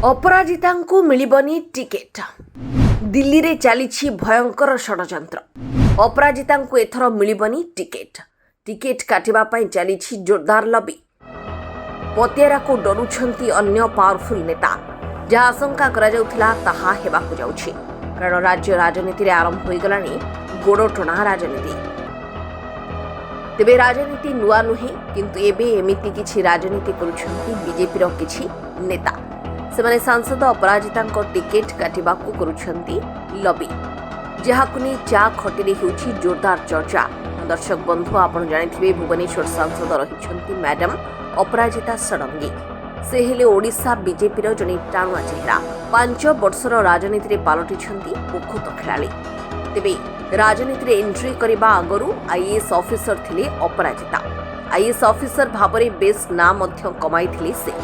अपराजितांकु मिलिबनी ticket. Delhi रे चलीछि भयंकर षडयंत्र। अपराजितांकु एथर मिलिबनी टिकेट। टिकेट काटिबा पई चलीछि जोरदार लबी। पतियारा को डरुछंती अन्य पावरफुल नेता। जहाँ आशंका करा जाउथिला ताहा हेबाकु जाउछि। कारण राज्य राजनीति रे आरंभ होई गलानी गोड़टणा राजनीति। तेबे राजनीति नुआ नुहे, किंतु एबे एमिति किछि राजनीति करुछंती बीजेपी रो किछि नेता। सेमाने सांसद अपराजितांको टिकेट काटिबाकू करुछंती लबी, जहाकु नै चा खटिरे हेउछि जोरदार चर्चा। दर्शक बंधु, आपण जानिथिबे भुवनेश्वर सांसद रहिछंती मैडम अपराजिता षडंगी। से हेले ओडिशा बीजेपी रो जने टाणुआ चेहरा। 5 वर्षर राजनीति रे पालटिछंती पोखत खेलाड़ी। तेबे राजनीति रे एंट्री करिबा आगरु आईएएस ऑफिसर थिले अपराजिता। आईएएस ऑफिसर भाबरे बेस नाम मध्य कमाइथिले से।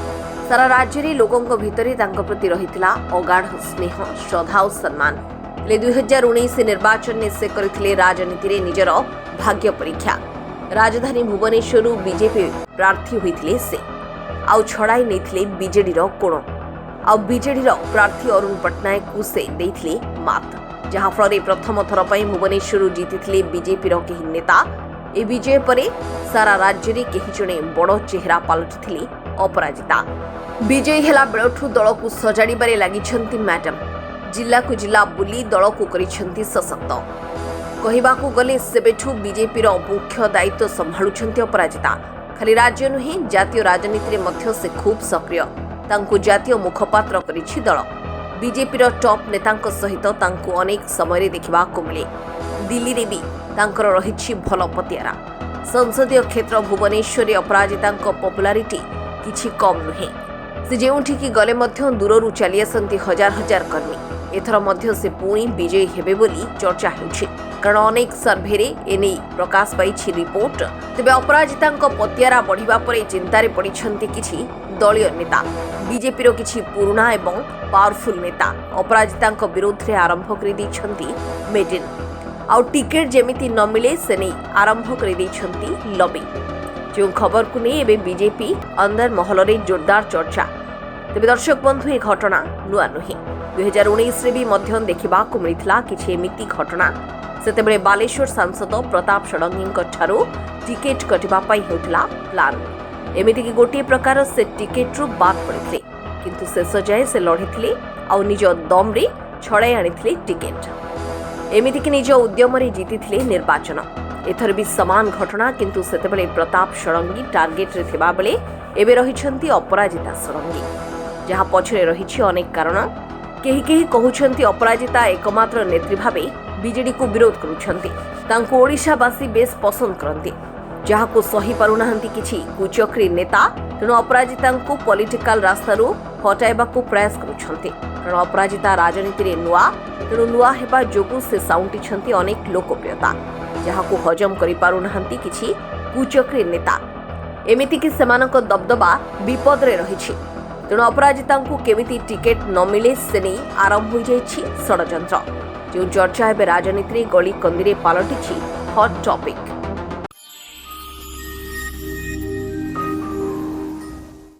सारा राज्य रे लोकंक भितरे तांको प्रति रहितला अगाढ़ स्नेह, श्रद्धा और सम्मान। 2019 निर्वाचन ने से करथिले राजनीति रे निजर भाग्य परीक्षा। राजधानी भुवनेश्वर बीजेपी प्रार्थी होइथिले से। आउ छड़ाई नैथिले बीजेडी रो कोण। आउ बीजेडी रो प्रार्थी अरुण पटनायक को से देथिले मात। जहां फଳରେ प्रथम थर पई भुवनेश्वर जीतिथिले बीजेपी रो केही नेता। ए विजय परे सारा राज्य रे केही जणे बड़ चेहरा पालटिथिले अपराजिता। विजयी हेला बेलठू दल को सजाड़बारे लगिछंती मैडम। जिला को जिला बुली दल को करिछंती सशक्त। कहिबाकू गले सेबेठू बीजेपी रो मुख्य दायित्व संभाळुछंती अपराजिता। खाली राज्य नुहे, जातीय राजनीति रे मध्य से खूब सक्रिय। तांको जातीय मुखपात्र करिछि दल। बीजेपी रो टॉप नेतांक सहित तांको अनेक समय देखिबा को मिले। दिल्ली रे भी तांकर रहिछि भल पतियारा। संसदीय क्षेत्र भुवनेश्वर अपराजितांक पॉपुलारिटी किछि कम नुहे। से जेउठिकी गले मध्य दूररू चली आसंती हजार हजार कर्मी। एथर मध्य से पुणी विजयी हेबे बोली चर्चा हेउछि। कारण अनेक सर्भे रे एने प्रकाश पाइछि रिपोर्ट। तेबे अपराजितांक पतियारा बढ़िबा परे चिंतारे पड़िछंती किछि दलीय नेता। बीजेपी रो किछि पुराना एवं पावरफुल नेता अपराजितांक विरोध रे आरंभ करि दैछंती मीटिंग। आउ टिकेट जेमिति न मिले से नै आरंभ करि दैछंती लबी। जो खबर को नहीं एबे बीजेपी अंदर महल रे जोरदार चर्चा। तेबे दर्शक बंधु, ए घटना नुआ नुहे। 2019 रे भी मध्य देखिबा को मिलिथिला किछि एमिति घटना। सेतेबेले बालेश्वर सांसद प्रताप षडंगींक ठारो टिकेट कटिबा पई हेउथिला प्लान। एमिति कि गोटे प्रकार से टिकेट रु बात पड़िथिले, किंतु शेष जाए से लढिथिले आउ निज दम रे छड़ाई आनिथिले टिकेट। एमिति कि निज उद्यम रे जीतिथिले निर्वाचन। एथर भी समान घटना, किंतु सेतेबेले प्रताप षडंगी टार्गेट रे थिबा बेले एबे रहिछंती अपराजिता षडंगी। जहाँ पछरे रहिछि अनेक कारण। केही कहउछंती अपराजिता एकमात्र नेत्री भाबे बीजेडी को विरोध करुछंती। तांको ओडिशावासी बेस पसंद करंती, जहाँ को सही पारुनाहांती किछि कुचक्री नेता। तेणु अपराजितांको पॉलिटिकल रास्तारू हटाइबाकू प्रयास करुछंती। कारण अपराजिता राजनीति रे नुआ, तेणु नुआ हेबा जोगु से साउंटिछंती अनेक लोकप्रियता, जहाँ को हजम करि पारुनाहांती किछि कुचक्री नेता। एमिति कि सेमानक दबदबा विपद रे रहिछि। तेणु अपराजितांको केमिति टिकेट न मिले से नै आरंभ होई जाइछि षडयंत्र। जो चर्चा एबे राजनीति रे गली कंदीरे पालटिछि हॉट टॉपिक।